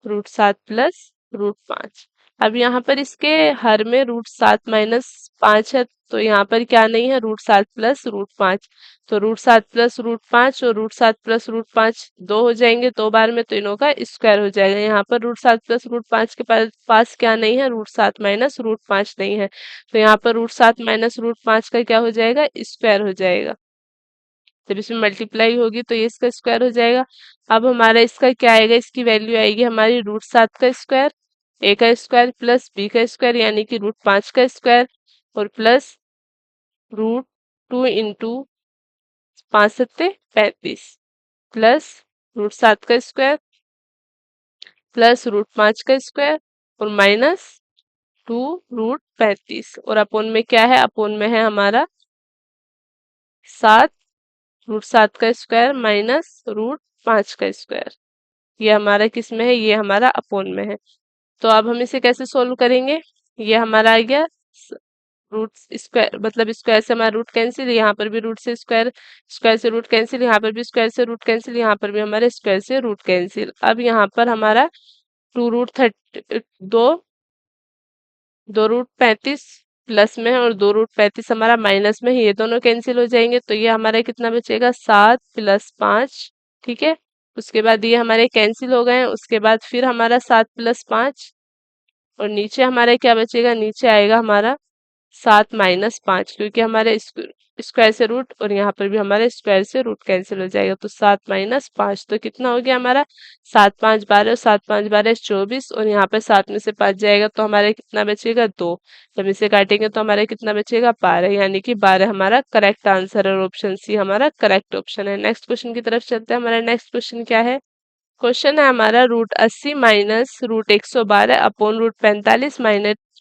√7 प्लस √5। अब यहाँ पर इसके हर में √7 - 5 है, तो यहाँ पर क्या नहीं है, √7 प्लस √5। तो √7 प्लस √5 और √7 प्लस √5 दो हो जाएंगे, 2 बार में, तो इनों का स्क्वायर हो जाएगा। यहाँ पर √7 प्लस √5 के पास क्या नहीं है, √7 - √5 नहीं है, तो यहाँ पर √7 - √5 का क्या हो जाएगा, स्क्वायर हो जाएगा। जब इसमें मल्टीप्लाई होगी तो ये इसका स्क्वायर हो जाएगा। अब हमारा इसका क्या आएगा, इसकी वैल्यू आएगी हमारी √7 का स्क्वायर, ए का स्क्वायर प्लस बी का स्क्वायर यानी कि √5 का स्क्वायर, और प्लस √2 इंटू 5×7 = 35, प्लस √7 का स्क्वायर प्लस √5 का स्क्वायर और माइनस 2 √35, और अपोन में क्या है, अपोन में है हमारा 7 √7 का स्क्वायर माइनस √5 का स्क्वायर। ये हमारा किस में है, ये हमारा अपोन में है। तो अब हम इसे कैसे सोल्व करेंगे, ये हमारा आ गया रूट स्क्वायर, मतलब स्क्वायर से हमारा रूट कैंसिल, यहाँ पर भी रूट से स्क्वायर, स्क्वायर से रूट कैंसिल, यहाँ पर भी स्क्वायर से रूट कैंसिल, यहाँ पर भी हमारे स्क्वायर से रूट कैंसिल। अब यहाँ पर हमारा 2 √30 2 √35 प्लस में है और 2 √35 हमारा माइनस में है, ये दोनों कैंसिल हो जाएंगे, तो ये हमारा कितना बचेगा, 7 + 5। ठीक है, उसके बाद ये हमारे कैंसिल हो गए हैं, उसके बाद फिर हमारा 7 + 5, और नीचे हमारा क्या बचेगा, नीचे आएगा हमारा 7 - 5, क्योंकि हमारे स्क्वायर से रूट और यहाँ पर भी हमारे स्क्वायर से रूट कैंसिल हो जाएगा, तो 7 - 5, तो कितना हो गया हमारा, 7×5 = 12, 7×5 = 24, और यहाँ पे 7 में से 5 जाएगा तो हमारे कितना बचेगा, 2। जब इसे काटेंगे तो हमारे कितना बचेगा, 12, यानी कि 12 हमारा करेक्ट आंसर है, और ऑप्शन सी हमारा करेक्ट ऑप्शन है। नेक्स्ट क्वेश्चन की तरफ चलते हैं। हमारा नेक्स्ट क्वेश्चन क्या है, क्वेश्चन है हमारा √80 माइनस √112 अपॉन √45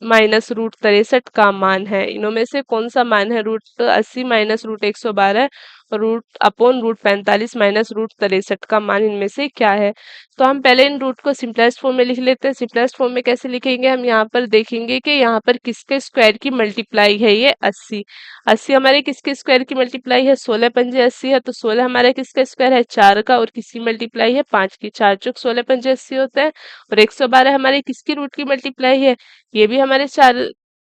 माइनस √63 का मान है। इनों में से कौन सा मान है, √80 माइनस √112 और √45 माइनस √63 का मान, इनमें से क्या है। तो हम पहले इन रूट को सिंपलेस्ट फॉर्म में लिख लेते हैं। सिंपलेस्ट फॉर्म में कैसे लिखेंगे, हम यहाँ पर देखेंगे कि यहाँ पर किसके स्क्वायर की मल्टीप्लाई है, ये 80। 80 हमारे किसके स्क्वायर की मल्टीप्लाई है, 16×5 = 80 है, तो 16 हमारे किसका स्क्वायर है, 4 का, और किसकी मल्टीप्लाई है, 5 की। 4×4 = 16×5 = 80 होता है, और 112 हमारे किसकी रूट की मल्टीप्लाई है, ये भी हमारे 4,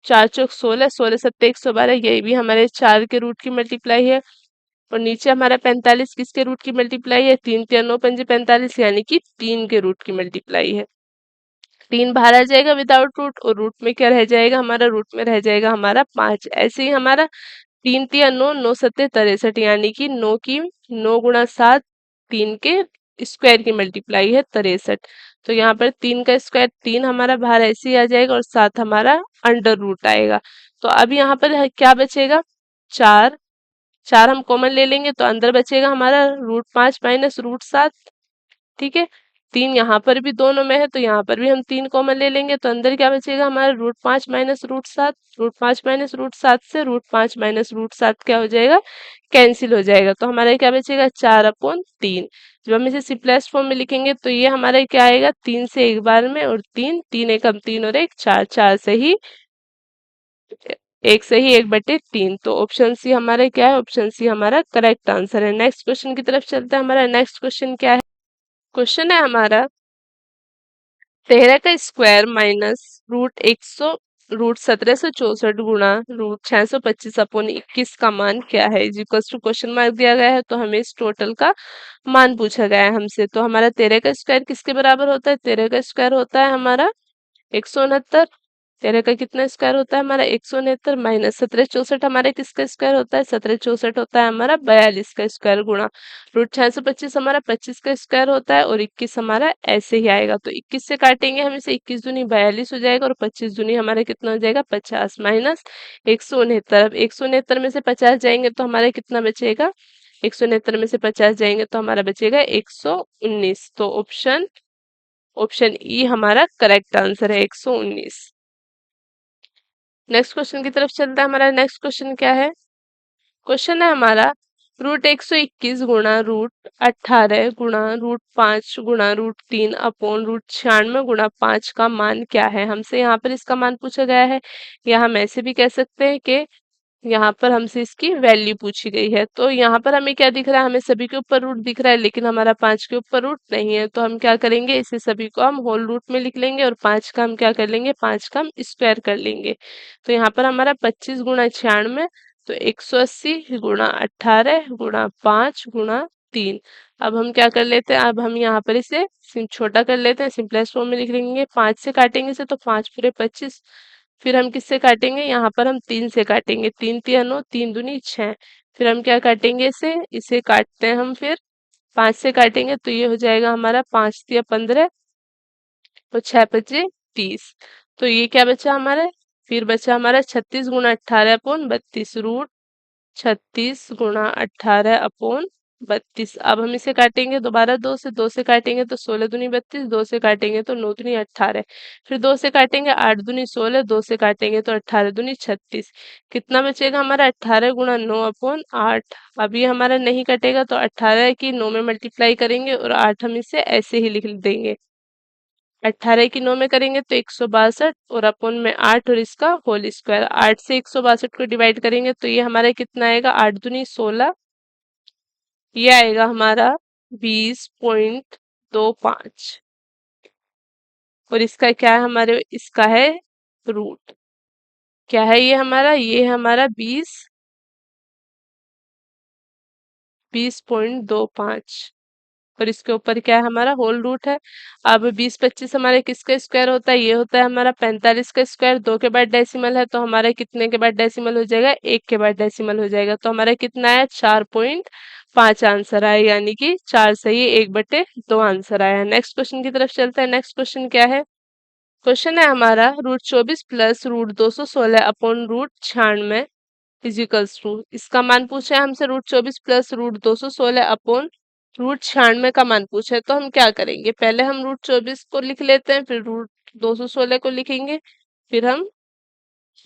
4×4 = 16, 16×7 = 112, ये भी हमारे 4 के रूट की मल्टीप्लाई है, और नीचे हमारा 45 किसके रूट की मल्टीप्लाई है, 3×3 = 9, 5×45 यानी कि 3 के रूट की मल्टीप्लाई है। 3 बाहर आ जाएगा विदाउट रूट, और रूट में क्या रह जाएगा हमारा, रूट में रह जाएगा हमारा 5। ऐसे ही हमारा 3×3 = 9, 9×7 = 63, यानी कि 9×7, 3 के स्क्वायर की मल्टीप्लाई है 63। तो यहाँ पर 3 का स्क्वायर 3 हमारा बाहर ऐसे ही आ जाएगा, और 7 हमारा अंडर रूट आएगा। तो अब यहाँ पर क्या बचेगा, 4, 4 हम कॉमन ले लेंगे, तो अंदर बचेगा हमारा √5 माइनस √7। ठीक है, 3 यहाँ पर भी दोनों में है, तो यहाँ पर भी हम 3 कॉमन ले लेंगे, तो अंदर क्या बचेगा हमारा, √5 माइनस √7। √5 माइनस √7 से √5 माइनस √7 क्या हो जाएगा, कैंसिल हो जाएगा, तो हमारा क्या बचेगा, 4/3। जब हम इसे सिंपलेस्ट फॉर्म में लिखेंगे तो ये हमारा क्या आएगा, 3 से एक बार में, और 3, 3 एकम 3 और 1 4, 4 से ही 1 से ही 1/3, तो ऑप्शन सी हमारा क्या है, ऑप्शन सी हमारा करेक्ट आंसर है। नेक्स्ट क्वेश्चन की तरफ चलते हैं। हमारा नेक्स्ट क्वेश्चन क्या है, क्वेश्चन है हमारा 13 का स्क्वायर माइनस √1764 गुणा √625 अपॉन 21 का मान क्या है, is equal to question mark दिया गया है, तो हमें इस टोटल का मान पूछा गया है हमसे। तो हमारा 13 का स्क्वायर किसके बराबर होता है, 13 का स्क्वायर होता है हमारा 169। 13 का कितना स्क्वायर होता है हमारा 169, माइनस 1764 हमारे किसका स्क्वायर होता है, 1764 होता है हमारा 42 का स्क्वायर, गुणा √625 हमारा 25 का स्क्वायर होता है, और 21 हमारा ऐसे ही आएगा। तो 21 से काटेंगे हम इसे, 21 दूनी 42 हो जाएगा, और 25 दूनी हमारा कितना हो जाएगा, 50, माइनस 169। अब 169 में से 50 जाएंगे तो हमारा कितना बचेगा, 169 में से 50 जाएंगे तो हमारा बचेगा 119। तो ऑप्शन ऑप्शन ई हमारा करेक्ट आंसर है, 119। नेक्स्ट क्वेश्चन की तरफ चलता है। हमारा नेक्स्ट क्वेश्चन क्या है, क्वेश्चन है हमारा √121 गुणा √18 गुणा √5 गुणा √3 अपॉन √96 गुणा 5 का मान क्या है। हमसे यहाँ पर इसका मान पूछा गया है, या हम ऐसे भी कह सकते हैं कि यहाँ पर हमसे इसकी वैल्यू पूछी गई है। तो यहाँ पर हमें क्या दिख रहा है, हमें सभी के ऊपर रूट दिख रहा है, लेकिन हमारा 5 के ऊपर रूट नहीं है। तो हम क्या करेंगे, इसे सभी को हम होल रूट में लिख लेंगे और 5 का हम क्या कर लेंगे, 5 का हम स्क्वायर कर लेंगे। तो यहाँ पर हमारा 25 गुणा 96, तो 180 गुणा 18 गुणा 5 गुणा 3। अब हम क्या कर लेते हैं, अब हम यहाँ पर इसे छोटा कर लेते हैं, सिंपलेस्ट फॉर्म में लिख लेंगे। 5 से काटेंगे इसे, तो 5 पूरे 25। फिर हम किससे काटेंगे, यहाँ पर हम 3 से काटेंगे, 3 तिया 9, 3 दूनी 6। फिर हम क्या काटेंगे, इसे इसे काटते हैं हम फिर 5 से काटेंगे, तो ये हो जाएगा हमारा 5 तिया 15, तो 6 पचे 30। तो ये क्या बचा हमारा, फिर बचा हमारा 36 गुणा 18 अपॉन 32 रूट 36 गुणा 18 अपॉन 32। अब हम इसे काटेंगे दोबारा, 2 से काटेंगे तो 16 दूनी 32, 2 से काटेंगे तो 9 दूनी 18, फिर 2 से काटेंगे 8 दूनी 16, 2 से काटेंगे तो 18 दूनी 36। कितना बचेगा हमारा, 18 गुणा 9 अपॉन 8। अब ये हमारा नहीं कटेगा, तो 18 की 9 में मल्टीप्लाई करेंगे और 8 हम इसे ऐसे ही लिख देंगे। 18 की 9 में करेंगे तो 162 और अपन में 8 और इसका होल स्क्वायर। 8 से 162 को डिवाइड करेंगे तो ये हमारा कितना आएगा, 8 दूनी 16, ये आएगा हमारा 20.25। और इसका क्या है, हमारे इसका है रूट। क्या है ये हमारा, ये हमारा 20.25। और इसके ऊपर क्या है, हमारा होल रूट है। अब 20 25 हमारे किसका स्क्वायर होता है, ये होता है हमारा 45 का स्क्वायर। 2 के बाद डेसिमल है, तो हमारा कितने के बाद डेसिमल हो जाएगा, 1 के बाद डेसिमल हो जाएगा। तो हमारा कितना है, 4.5 आंसर आया, यानी कि 4 सही 1/2 आंसर आया। नेक्स्ट क्वेश्चन की तरफ चलते हैं। नेक्स्ट क्वेश्चन क्या है, क्वेश्चन है हमारा √24 प्लस √216 अपॉन √96 इजिकल्स टू। इसका मान पूछा है हमसे, √24 प्लस √216 अपॉन √96 का मान पूछा है। तो हम क्या करेंगे, पहले हम √24 को लिख लेते हैं, फिर √216 को लिखेंगे, फिर हम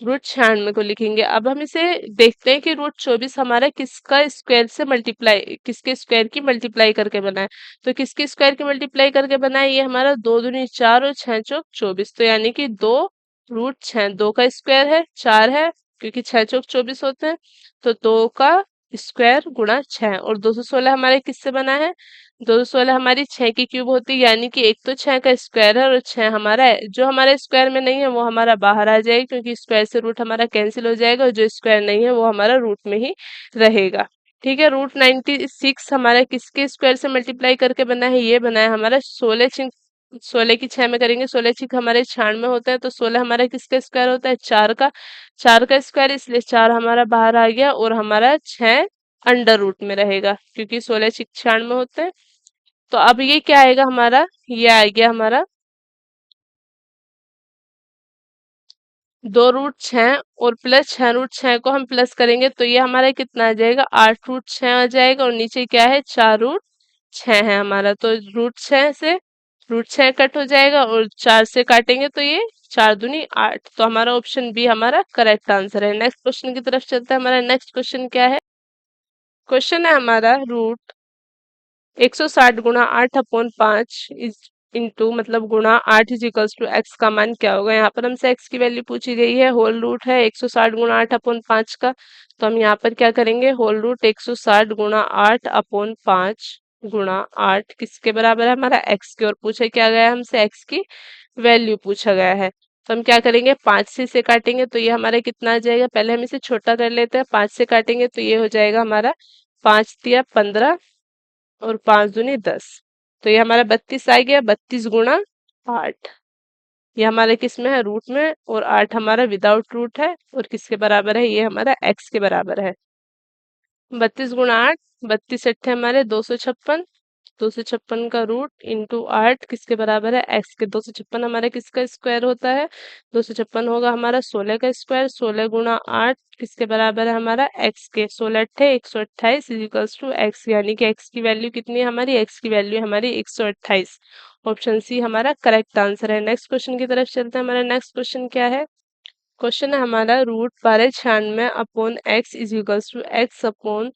√96 को लिखेंगे। अब हम इसे देखते हैं कि √24 हमारा किसका स्क्वायर से मल्टीप्लाई, किसके स्क्वायर की मल्टीप्लाई करके बना है। तो किसके स्क्वायर की मल्टीप्लाई करके बना है, ये हमारा 2 दूनी 4 और 6 चौक 24। तो यानी कि 2 √6, 2 का स्क्वायर है 4 है, क्योंकि 6 चौक 24 होते हैं। तो 2 का स्क्वायर गुणा 6, और 216 हमारे किससे बना है, 216 हमारी 6 की क्यूब होती है, यानी कि एक तो 6 का स्क्वायर है और 6 हमारा है। जो हमारे स्क्वायर में नहीं है वो हमारा बाहर आ जाएगा, क्योंकि स्क्वायर से रूट हमारा कैंसिल हो जाएगा, और जो स्क्वायर नहीं है वो हमारा रूट में ही रहेगा। ठीक है, √96 हमारा किसके स्क्वायर से मल्टीप्लाई करके बना है, ये बना है हमारा 16 की 6 में करेंगे, 16 हमारे 96 होता है, तो 16 हमारा किसका स्क्वायर होता है, 4 का। 4 का स्क्वायर, इसलिए 4 हमारा बाहर आ गया, और हमारा 6 अंडर रूट में रहेगा, क्योंकि 16 96 होते हैं। तो अब ये क्या आएगा हमारा, ये आ गया हमारा 2√6, और प्लस 6 √6 को हम प्लस करेंगे तो ये हमारा कितना आ जाएगा, 8 √6 आ जाएगा, और नीचे क्या है, 4 √6 है हमारा। तो √6 से √6 कट हो जाएगा, और 4 से काटेंगे तो ये 4 दूनी 8। तो हमारा ऑप्शन बी हमारा करेक्ट आंसर है। नेक्स्ट क्वेश्चन की तरफ चलते हैं। हमारा नेक्स्ट क्वेश्चन क्या है, क्वेश्चन है हमारा रूट 160 गुणा 8 अपॉन 5 इज इंटू, मतलब गुणा 8 इज इक्वल्स टू एक्स का मान क्या होगा। यहाँ पर हमसे एक्स की वैल्यू पूछी गई है, होल रूट है 160 गुणा 8 अपॉन 5 का। तो हम यहाँ पर क्या करेंगे, होल रूट 160 गुणा 8 अपॉन 5 गुणा 8 किसके बराबर है, हमारा एक्स के। और पूछा क्या गया है हमसे, एक्स की वैल्यू पूछा गया है। तो हम क्या करेंगे, 5 से इसे काटेंगे तो ये हमारा कितना आ जाएगा, पहले हम इसे छोटा कर लेते हैं। 5 से काटेंगे तो ये हो जाएगा हमारा 5 तिया 15 और 5 दूनी 10। तो ये हमारा 32 आ गया, 32 गुणा 8। ये हमारे किस में है, रूट में, और 8 हमारा विदाउट रूट है, और किसके बराबर है, ये हमारा एक्स के बराबर है। 32 गुणा 8, 32 अट्ठे हमारे 256, 256 का रूट इंटू 8 किसके बराबर है, एक्स के। 256 हमारे किसका स्क्वायर होता है, 256 होगा हमारा 16 का स्क्वायर। 16 गुणा 8 किसके बराबर है, हमारा एक्स के। 16 अट्ठे 128 इजिकल्स टू एक्स, यानी कि एक्स की वैल्यू कितनी है हमारी, एक्स की वैल्यू हमारी 128। ऑप्शन सी हमारा करेक्ट आंसर है। नेक्स्ट क्वेश्चन की तरफ चलते हैं। हमारा नेक्स्ट क्वेश्चन क्या है, क्वेश्चन है हमारा √1296 upon x is equals to x upon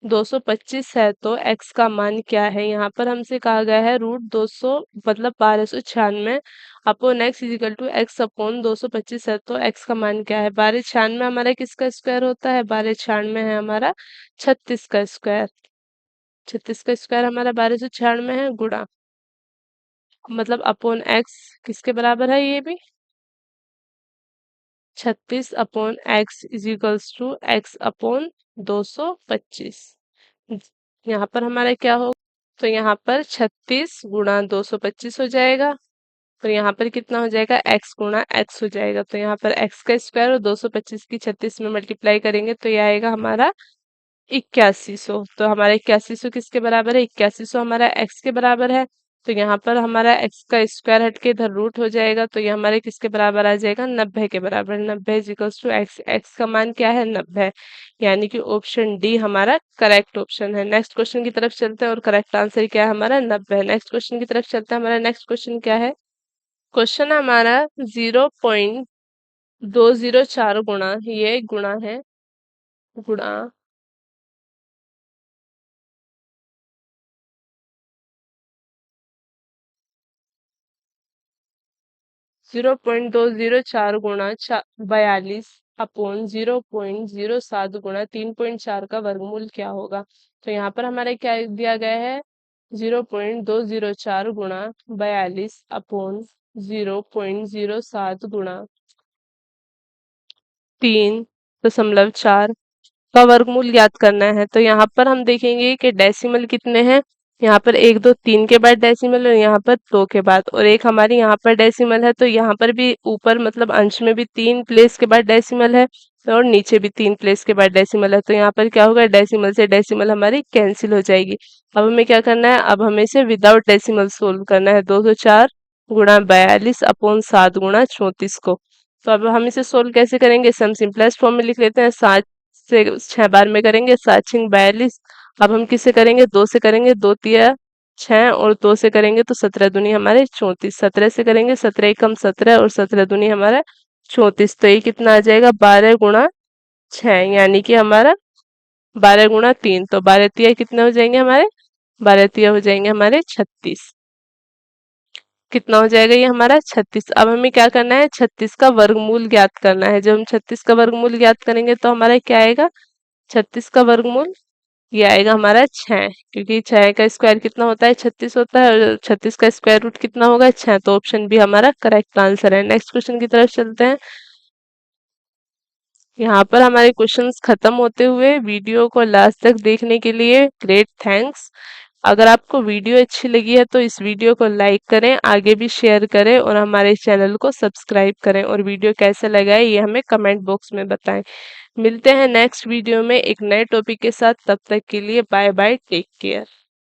225 है तो x का मान क्या है? यहाँ पर हमसे कहा गया है रूट 200 मतलब 1296 upon x is equal to x upon 225 है तो x का मान क्या है? 1296 हमारा किसका स्क्वायर होता है? 1296 है हमारा 36 का स्क्वायर। 36 का स्क्वायर हमारा 1296 है गुणा मतलब अपॉन x किसके बराबर है ये भी? 36 upon x is equals to x upon 225। यहाँ पर हमारा क्या होगा? तो यहाँ पर 36 गुणा 225 हो जाएगा। तो यहाँ पर कितना हो जाएगा? x गुणा x हो जाएगा। तो यहाँ पर x का स्क्वायर और 225 की 36 में मल्टीप्लाई करेंगे तो यह आएगा हमारा 8100। तो हमारा 8100 किसके बराबर है? 8100 हमारा x के बराबर है। तो यहाँ पर हमारा x का स्क्वायर हट के इधर रूट हो जाएगा तो ये हमारे किसके बराबर आ जाएगा? 90 के बराबर। 90 is equals to x। x का मान क्या है? 90। यानी कि ऑप्शन डी हमारा करेक्ट ऑप्शन है। नेक्स्ट क्वेश्चन की तरफ चलते हैं और करेक्ट आंसर क्या है हमारा? 90। नेक्स्ट क्वेश्चन की तरफ चलते हैं। हमारा नेक्स्ट क्वेश्चन क्या है? क्वेश्चन हमारा 0.204 गुणा, ये गुणा है, गुणा 0.204 गुणा 42 अपॉन 0.07 गुणा 3.4 का वर्गमूल क्या होगा? तो यहाँ पर हमारे क्या दिया गया है? 0.204 गुणा 42 अपॉन 0.07 गुणा 3.4 का वर्गमूल ज्ञात करना है। तो यहाँ पर हम देखेंगे कि डेसिमल कितने हैं। यहाँ पर 1 2 3 के बाद डेसिमल और यहाँ पर 2 के बाद, और एक हमारी यहाँ पर डेसिमल है तो यहाँ पर भी ऊपर मतलब अंश में भी 3 प्लेस के बाद डेसिमल है और नीचे भी 3 प्लेस के बाद डेसिमल है। तो यहाँ पर क्या होगा? डेसिमल से डेसिमल हमारी कैंसिल हो जाएगी। अब हमें क्या करना है? अब हमें इसे विदाउट डेसिमल सोल्व करना है। 204 गुणा 42 अपॉन 7 गुणा 34 को। तो अब हम इसे सोल्व कैसे करेंगे? इसे हम सिंपलेस्ट फॉर्म में लिख लेते हैं। 7 से 6 बार में करेंगे, 7 6 42। अब हम किससे करेंगे? 2 से करेंगे, 2 तिया 6 और 2 से करेंगे तो 17 दूनी हमारे 34। 17 से करेंगे, 17 एकम 17 और 17 दूनी हमारा 34। तो ये कितना आ जाएगा? 12 गुणा 6 यानी कि हमारा 12 गुणा 3। तो 12 तिया कितने हो जाएंगे हमारे? 12 तिया हो जाएंगे हमारे 36। कितना हो जाएगा ये हमारा? 36। अब हमें क्या करना है? 36 का वर्गमूल ज्ञात करना है। जब हम 36 का वर्गमूल ज्ञात करेंगे तो हमारा क्या आएगा? 36 का वर्गमूल ये आएगा हमारा 6, क्योंकि 6 का स्क्वायर कितना होता है? 36 होता है और 36 का स्क्वायर रूट कितना होगा? 6। तो ऑप्शन बी हमारा करेक्ट आंसर है। नेक्स्ट क्वेश्चन की तरफ चलते हैं। यहाँ पर हमारे क्वेश्चंस खत्म होते हुए, वीडियो को लास्ट तक देखने के लिए ग्रेट थैंक्स। अगर आपको वीडियो अच्छी लगी है तो इस वीडियो को लाइक करें, आगे भी शेयर करें और हमारे चैनल को सब्सक्राइब करें, और वीडियो कैसे लगा है ये हमें कमेंट बॉक्स में बताएं। मिलते हैं नेक्स्ट वीडियो में एक नए टॉपिक के साथ। तब तक के लिए बाय बाय, टेक केयर।